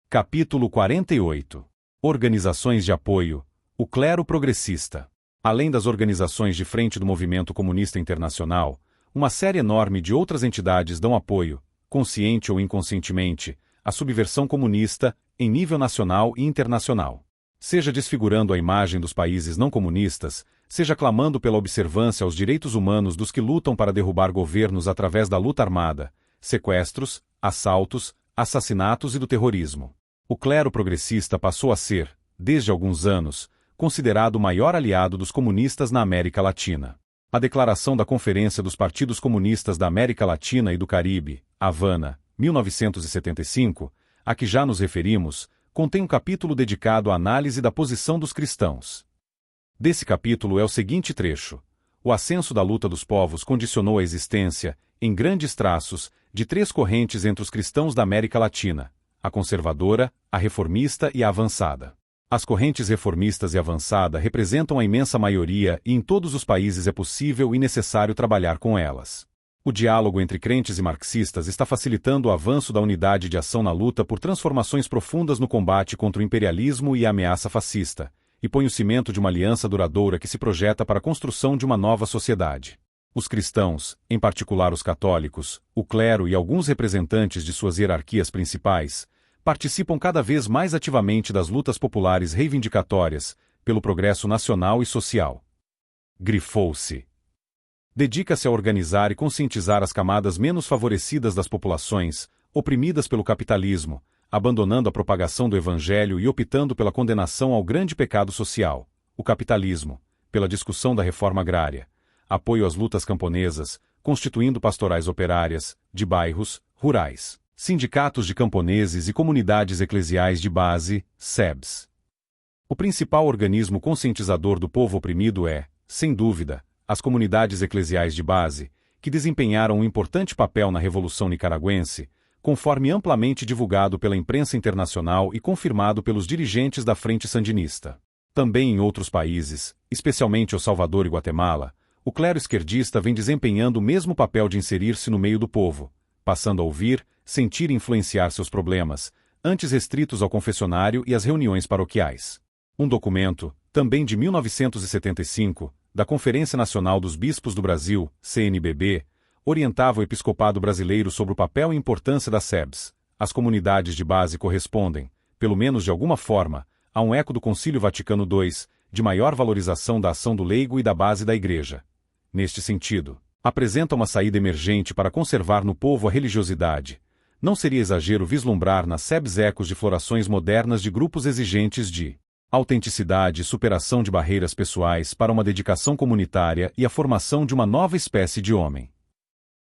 Capítulo 48. Organizações de apoio. O clero progressista. Além das organizações de frente do movimento comunista internacional, uma série enorme de outras entidades dão apoio, consciente ou inconscientemente, à subversão comunista em nível nacional e internacional. Seja desfigurando a imagem dos países não comunistas, seja clamando pela observância aos direitos humanos dos que lutam para derrubar governos através da luta armada, sequestros, assaltos, assassinatos e do terrorismo. O clero progressista passou a ser, desde alguns anos, considerado o maior aliado dos comunistas na América Latina. A Declaração da Conferência dos Partidos Comunistas da América Latina e do Caribe, Havana, 1975, a que já nos referimos, contém um capítulo dedicado à análise da posição dos cristãos. Desse capítulo é o seguinte trecho: o ascenso da luta dos povos condicionou a existência, em grandes traços, de três correntes entre os cristãos da América Latina: a conservadora, a reformista e a avançada. As correntes reformistas e avançada representam a imensa maioria e em todos os países é possível e necessário trabalhar com elas. O diálogo entre crentes e marxistas está facilitando o avanço da unidade de ação na luta por transformações profundas no combate contra o imperialismo e a ameaça fascista, e põe o cimento de uma aliança duradoura que se projeta para a construção de uma nova sociedade. Os cristãos, em particular os católicos, o clero e alguns representantes de suas hierarquias principais, participam cada vez mais ativamente das lutas populares reivindicatórias pelo progresso nacional e social. Grifou-se. Dedica-se a organizar e conscientizar as camadas menos favorecidas das populações, oprimidas pelo capitalismo, abandonando a propagação do evangelho e optando pela condenação ao grande pecado social, o capitalismo, pela discussão da reforma agrária, apoio às lutas camponesas, constituindo pastorais operárias, de bairros, rurais, sindicatos de camponeses e comunidades eclesiais de base, SEBs. O principal organismo conscientizador do povo oprimido é, sem dúvida, as comunidades eclesiais de base, que desempenharam um importante papel na Revolução Nicaragüense, conforme amplamente divulgado pela imprensa internacional e confirmado pelos dirigentes da Frente Sandinista. Também em outros países, especialmente El Salvador e Guatemala, o clero esquerdista vem desempenhando o mesmo papel de inserir-se no meio do povo, passando a ouvir, sentir e influenciar seus problemas, antes restritos ao confessionário e às reuniões paroquiais. Um documento, também de 1975, da Conferência Nacional dos Bispos do Brasil, CNBB, orientava o episcopado brasileiro sobre o papel e importância das SEBs. As comunidades de base correspondem, pelo menos de alguma forma, a um eco do Concílio Vaticano II, de maior valorização da ação do leigo e da base da Igreja. Neste sentido, apresenta uma saída emergente para conservar no povo a religiosidade. Não seria exagero vislumbrar nas SEBs ecos de florações modernas de grupos exigentes de autenticidade e superação de barreiras pessoais para uma dedicação comunitária e a formação de uma nova espécie de homem.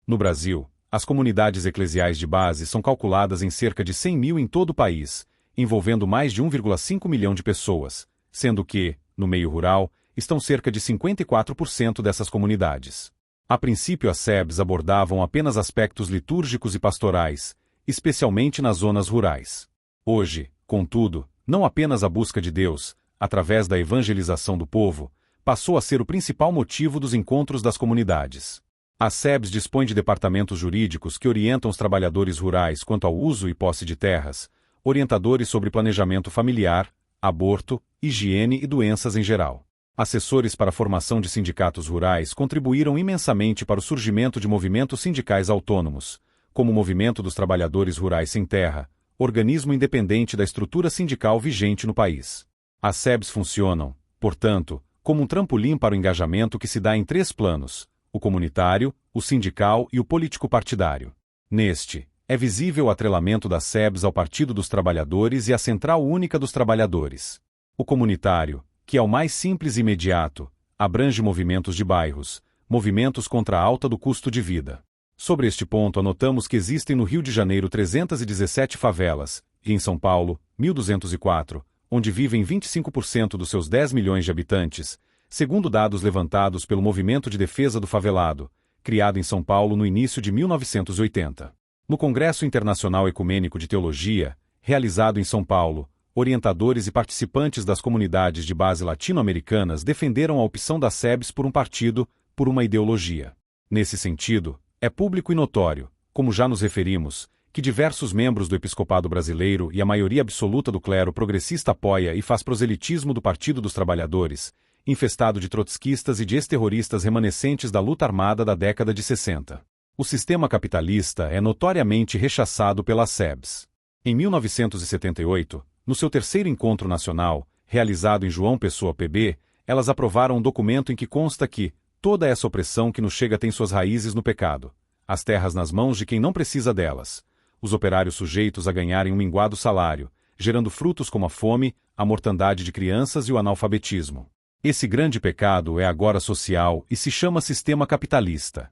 No Brasil, as comunidades eclesiais de base são calculadas em cerca de 100 mil em todo o país, envolvendo mais de 1,5 milhão de pessoas, sendo que, no meio rural, estão cerca de 54% dessas comunidades. A princípio as SEBs abordavam apenas aspectos litúrgicos e pastorais, especialmente nas zonas rurais. Hoje, contudo, não apenas a busca de Deus, através da evangelização do povo, passou a ser o principal motivo dos encontros das comunidades. As SEBs dispõem de departamentos jurídicos que orientam os trabalhadores rurais quanto ao uso e posse de terras, orientadores sobre planejamento familiar, aborto, higiene e doenças em geral. Assessores para a formação de sindicatos rurais contribuíram imensamente para o surgimento de movimentos sindicais autônomos, como o Movimento dos Trabalhadores Rurais Sem Terra, organismo independente da estrutura sindical vigente no país. As SEBs funcionam, portanto, como um trampolim para o engajamento que se dá em três planos: o comunitário, o sindical e o político-partidário. Neste, é visível o atrelamento das SEBs ao Partido dos Trabalhadores e à Central Única dos Trabalhadores. O comunitário, que é o mais simples e imediato, abrange movimentos de bairros, movimentos contra a alta do custo de vida. Sobre este ponto anotamos que existem no Rio de Janeiro 317 favelas, e em São Paulo, 1.204, onde vivem 25% dos seus 10 milhões de habitantes, segundo dados levantados pelo Movimento de Defesa do Favelado, criado em São Paulo no início de 1980. No Congresso Internacional Ecumênico de Teologia, realizado em São Paulo, orientadores e participantes das comunidades de base latino-americanas defenderam a opção das SEBs por um partido, por uma ideologia. Nesse sentido, é público e notório, como já nos referimos, que diversos membros do episcopado brasileiro e a maioria absoluta do clero progressista apoia e faz proselitismo do Partido dos Trabalhadores, infestado de trotskistas e de ex-terroristas remanescentes da luta armada da década de 60. O sistema capitalista é notoriamente rechaçado pelas SEBs. Em 1978, no seu terceiro encontro nacional, realizado em João Pessoa PB, elas aprovaram um documento em que consta que toda essa opressão que nos chega tem suas raízes no pecado, as terras nas mãos de quem não precisa delas, os operários sujeitos a ganharem um minguado salário, gerando frutos como a fome, a mortandade de crianças e o analfabetismo. Esse grande pecado é agora social e se chama sistema capitalista.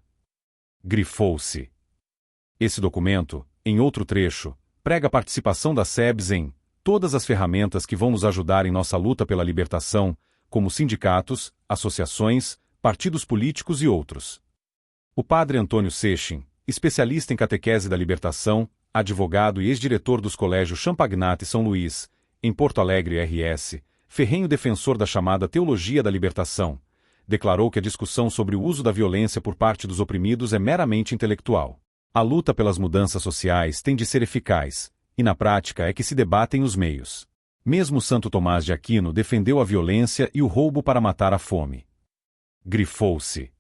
Grifou-se. Esse documento, em outro trecho, prega a participação das SEBs em todas as ferramentas que vão nos ajudar em nossa luta pela libertação, como sindicatos, associações, partidos políticos e outros. O padre Antônio Sechin, especialista em catequese da libertação, advogado e ex-diretor dos colégios Champagnat e São Luís, em Porto Alegre RS, ferrenho defensor da chamada teologia da libertação, declarou que a discussão sobre o uso da violência por parte dos oprimidos é meramente intelectual. A luta pelas mudanças sociais tem de ser eficaz, e na prática é que se debatem os meios. Mesmo Santo Tomás de Aquino defendeu a violência e o roubo para matar a fome. Grifou-se.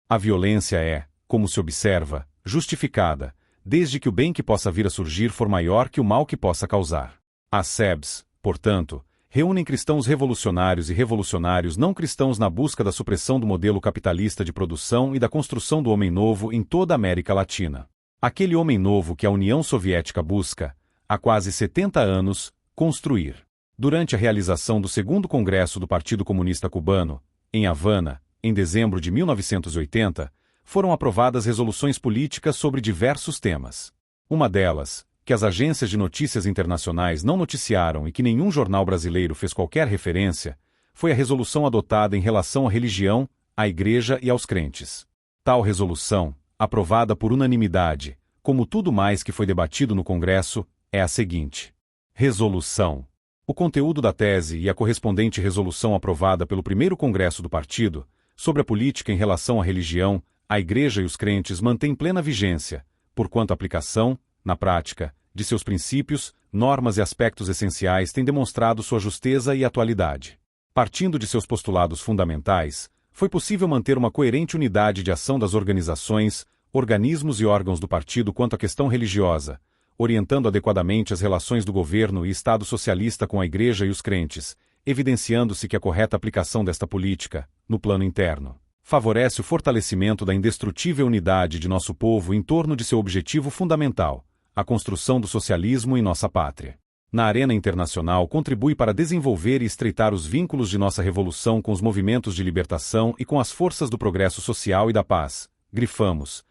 A violência é, como se observa, justificada, desde que o bem que possa vir a surgir for maior que o mal que possa causar. As SEBs, portanto, reúnem cristãos revolucionários e revolucionários não cristãos na busca da supressão do modelo capitalista de produção e da construção do homem novo em toda a América Latina. Aquele homem novo que a União Soviética busca, há quase 70 anos, construir. Durante a realização do segundo Congresso do Partido Comunista Cubano, em Havana, em dezembro de 1980, foram aprovadas resoluções políticas sobre diversos temas. Uma delas, que as agências de notícias internacionais não noticiaram e que nenhum jornal brasileiro fez qualquer referência, foi a resolução adotada em relação à religião, à Igreja e aos crentes. Tal resolução, aprovada por unanimidade, como tudo mais que foi debatido no Congresso, é a seguinte. Resolução. O conteúdo da tese e a correspondente resolução aprovada pelo primeiro Congresso do Partido, sobre a política em relação à religião, à Igreja e os crentes mantém plena vigência, porquanto a aplicação, na prática, de seus princípios, normas e aspectos essenciais tem demonstrado sua justeza e atualidade. Partindo de seus postulados fundamentais, foi possível manter uma coerente unidade de ação das organizações, organismos e órgãos do partido quanto à questão religiosa, orientando adequadamente as relações do governo e Estado socialista com a Igreja e os crentes, evidenciando-se que a correta aplicação desta política, no plano interno, favorece o fortalecimento da indestrutível unidade de nosso povo em torno de seu objetivo fundamental, a construção do socialismo em nossa pátria. Na arena internacional contribui para desenvolver e estreitar os vínculos de nossa revolução com os movimentos de libertação e com as forças do progresso social e da paz. Grifamos,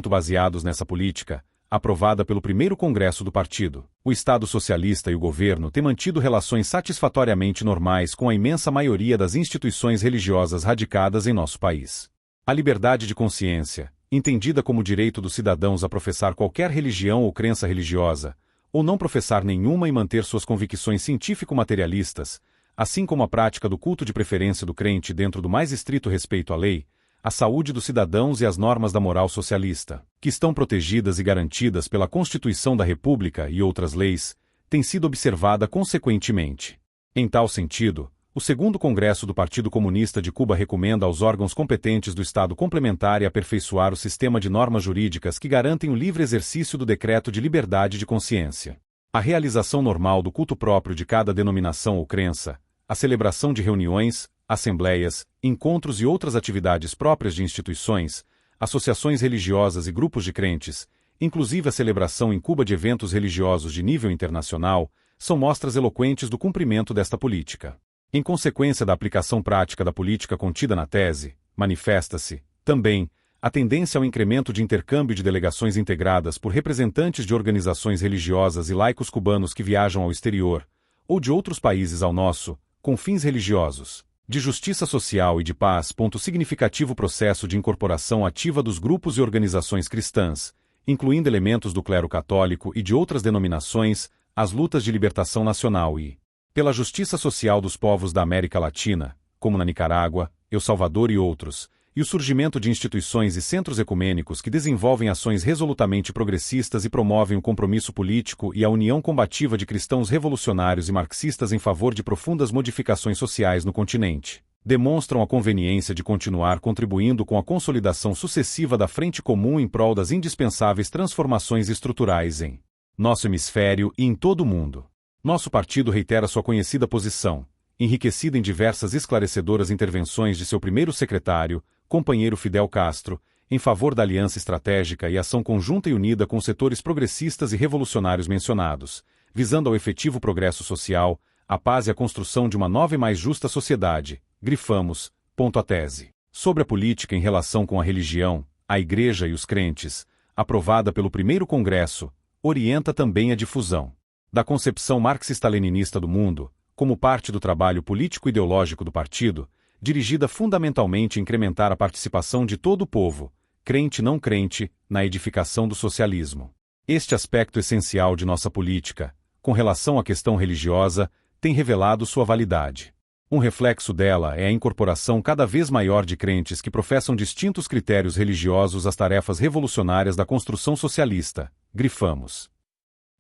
baseados nessa política, aprovada pelo primeiro Congresso do Partido. O Estado socialista e o governo têm mantido relações satisfatoriamente normais com a imensa maioria das instituições religiosas radicadas em nosso país. A liberdade de consciência, entendida como o direito dos cidadãos a professar qualquer religião ou crença religiosa, ou não professar nenhuma e manter suas convicções científico-materialistas, assim como a prática do culto de preferência do crente dentro do mais estrito respeito à lei, a saúde dos cidadãos e as normas da moral socialista, que estão protegidas e garantidas pela Constituição da República e outras leis, tem sido observada consequentemente. Em tal sentido, o segundo Congresso do Partido Comunista de Cuba recomenda aos órgãos competentes do Estado complementar e aperfeiçoar o sistema de normas jurídicas que garantem o livre exercício do decreto de liberdade de consciência. A realização normal do culto próprio de cada denominação ou crença, a celebração de reuniões, assembleias, encontros e outras atividades próprias de instituições, associações religiosas e grupos de crentes, inclusive a celebração em Cuba de eventos religiosos de nível internacional, são mostras eloquentes do cumprimento desta política. Em consequência da aplicação prática da política contida na tese, manifesta-se, também, a tendência ao incremento de intercâmbio de delegações integradas por representantes de organizações religiosas e laicos cubanos que viajam ao exterior, ou de outros países ao nosso, com fins religiosos, de justiça social e de paz. Significativo processo de incorporação ativa dos grupos e organizações cristãs, incluindo elementos do clero católico e de outras denominações, às lutas de libertação nacional e pela justiça social dos povos da América Latina, como na Nicarágua, El Salvador e outros, e o surgimento de instituições e centros ecumênicos que desenvolvem ações resolutamente progressistas e promovem o compromisso político e a união combativa de cristãos revolucionários e marxistas em favor de profundas modificações sociais no continente, demonstram a conveniência de continuar contribuindo com a consolidação sucessiva da frente comum em prol das indispensáveis transformações estruturais em nosso hemisfério e em todo o mundo. Nosso partido reitera sua conhecida posição, enriquecida em diversas esclarecedoras intervenções de seu primeiro secretário, companheiro Fidel Castro, em favor da aliança estratégica e ação conjunta e unida com os setores progressistas e revolucionários mencionados, visando ao efetivo progresso social, a paz e a construção de uma nova e mais justa sociedade. Grifamos, a tese sobre a política em relação com a religião, a Igreja e os crentes, aprovada pelo primeiro Congresso, orienta também a difusão da concepção marxista-leninista do mundo, como parte do trabalho político-ideológico do partido, dirigida fundamentalmente a incrementar a participação de todo o povo, crente e não crente, na edificação do socialismo. Este aspecto essencial de nossa política, com relação à questão religiosa, tem revelado sua validade. Um reflexo dela é a incorporação cada vez maior de crentes que professam distintos critérios religiosos às tarefas revolucionárias da construção socialista. Grifamos.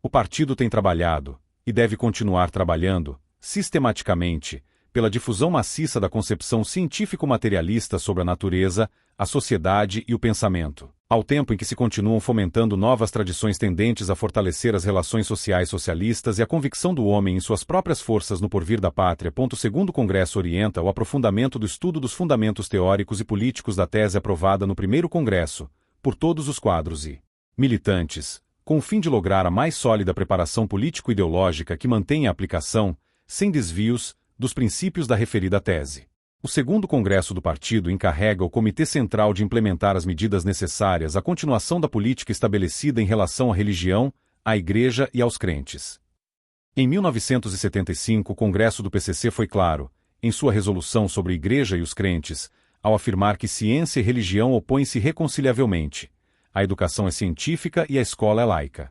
O partido tem trabalhado, e deve continuar trabalhando, sistematicamente, pela difusão maciça da concepção científico-materialista sobre a natureza, a sociedade e o pensamento, ao tempo em que se continuam fomentando novas tradições tendentes a fortalecer as relações sociais socialistas e a convicção do homem em suas próprias forças no porvir da pátria. O segundo Congresso orienta o aprofundamento do estudo dos fundamentos teóricos e políticos da tese aprovada no primeiro Congresso, por todos os quadros e militantes, com o fim de lograr a mais sólida preparação político-ideológica que mantenha a aplicação, sem desvios, dos princípios da referida tese. O segundo Congresso do Partido encarrega o Comitê Central de implementar as medidas necessárias à continuação da política estabelecida em relação à religião, à Igreja e aos crentes. Em 1975, o Congresso do PCC foi claro, em sua resolução sobre a Igreja e os crentes, ao afirmar que ciência e religião opõem-se reconciliavelmente. A educação é científica e a escola é laica.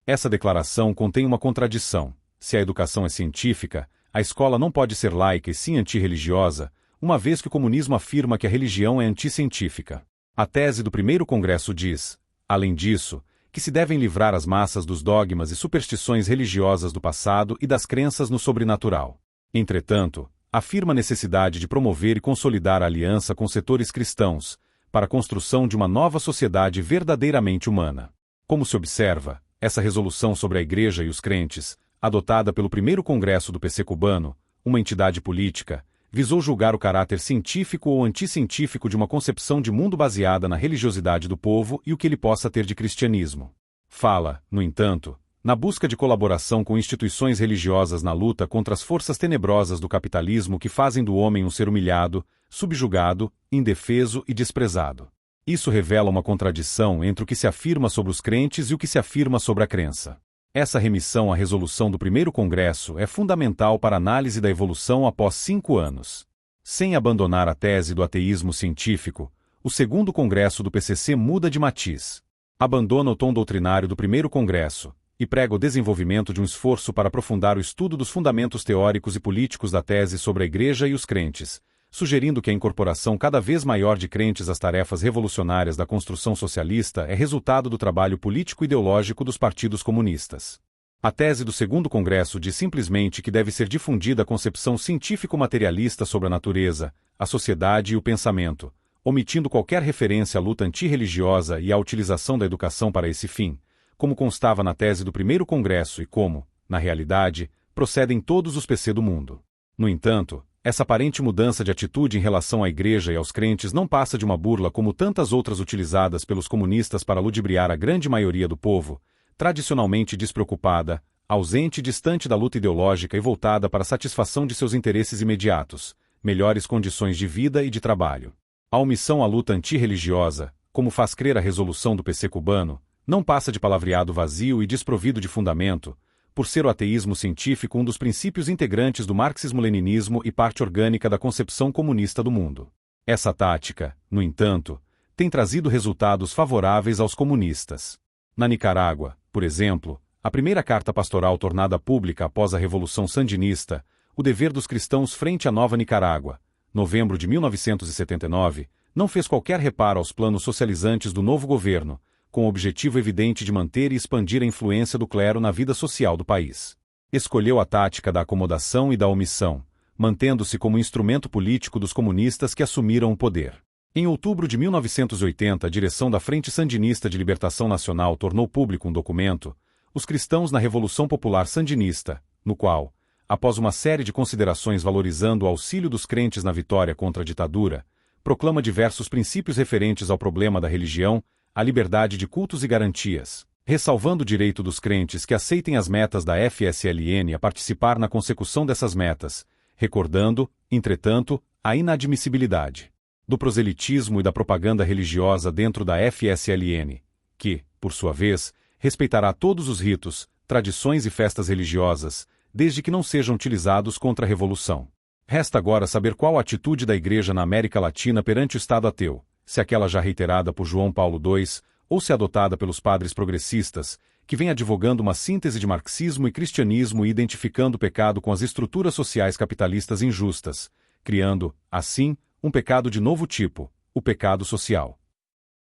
Essa declaração contém uma contradição. Se a educação é científica, a escola não pode ser laica e sim antirreligiosa, uma vez que o comunismo afirma que a religião é anticientífica. A tese do primeiro Congresso diz, além disso, que se devem livrar as massas dos dogmas e superstições religiosas do passado e das crenças no sobrenatural. Entretanto, afirma a necessidade de promover e consolidar a aliança com setores cristãos, para a construção de uma nova sociedade verdadeiramente humana. Como se observa, essa resolução sobre a Igreja e os crentes, adotada pelo primeiro Congresso do PC cubano, uma entidade política, visou julgar o caráter científico ou anticientífico de uma concepção de mundo baseada na religiosidade do povo e o que ele possa ter de cristianismo. Fala, no entanto, na busca de colaboração com instituições religiosas na luta contra as forças tenebrosas do capitalismo que fazem do homem um ser humilhado, subjugado, indefeso e desprezado. Isso revela uma contradição entre o que se afirma sobre os crentes e o que se afirma sobre a crença. Essa remissão à resolução do primeiro Congresso é fundamental para a análise da evolução após 5 anos. Sem abandonar a tese do ateísmo científico, o segundo Congresso do PCC muda de matiz. Abandona o tom doutrinário do primeiro Congresso e prega o desenvolvimento de um esforço para aprofundar o estudo dos fundamentos teóricos e políticos da tese sobre a Igreja e os crentes, sugerindo que a incorporação cada vez maior de crentes às tarefas revolucionárias da construção socialista é resultado do trabalho político-ideológico dos partidos comunistas. A tese do segundo Congresso diz simplesmente que deve ser difundida a concepção científico-materialista sobre a natureza, a sociedade e o pensamento, omitindo qualquer referência à luta antirreligiosa e à utilização da educação para esse fim, como constava na tese do primeiro Congresso e como, na realidade, procedem todos os PC do mundo. No entanto, essa aparente mudança de atitude em relação à Igreja e aos crentes não passa de uma burla como tantas outras utilizadas pelos comunistas para ludibriar a grande maioria do povo, tradicionalmente despreocupada, ausente e distante da luta ideológica e voltada para a satisfação de seus interesses imediatos, melhores condições de vida e de trabalho. A omissão à luta antirreligiosa, como faz crer a resolução do PC cubano, não passa de palavreado vazio e desprovido de fundamento, por ser o ateísmo científico um dos princípios integrantes do marxismo-leninismo e parte orgânica da concepção comunista do mundo. Essa tática, no entanto, tem trazido resultados favoráveis aos comunistas. Na Nicarágua, por exemplo, a primeira carta pastoral tornada pública após a Revolução Sandinista, O Dever dos Cristãos frente à Nova Nicarágua, novembro de 1979, Não fez qualquer reparo aos planos socializantes do novo governo, com o objetivo evidente de manter e expandir a influência do clero na vida social do país. Escolheu a tática da acomodação e da omissão, mantendo-se como instrumento político dos comunistas que assumiram o poder. Em outubro de 1980, a direção da Frente Sandinista de Libertação Nacional tornou público um documento, Os Cristãos na Revolução Popular Sandinista, no qual, após uma série de considerações valorizando o auxílio dos crentes na vitória contra a ditadura, proclama diversos princípios referentes ao problema da religião, à liberdade de cultos e garantias, ressalvando o direito dos crentes que aceitem as metas da FSLN a participar na consecução dessas metas, recordando, entretanto, a inadmissibilidade do proselitismo e da propaganda religiosa dentro da FSLN, que, por sua vez, respeitará todos os ritos, tradições e festas religiosas, desde que não sejam utilizados contra a revolução. Resta agora saber qual a atitude da Igreja na América Latina perante o Estado ateu, se aquela já reiterada por João Paulo II, ou se adotada pelos padres progressistas, que vem advogando uma síntese de marxismo e cristianismo e identificando o pecado com as estruturas sociais capitalistas injustas, criando, assim, um pecado de novo tipo, o pecado social.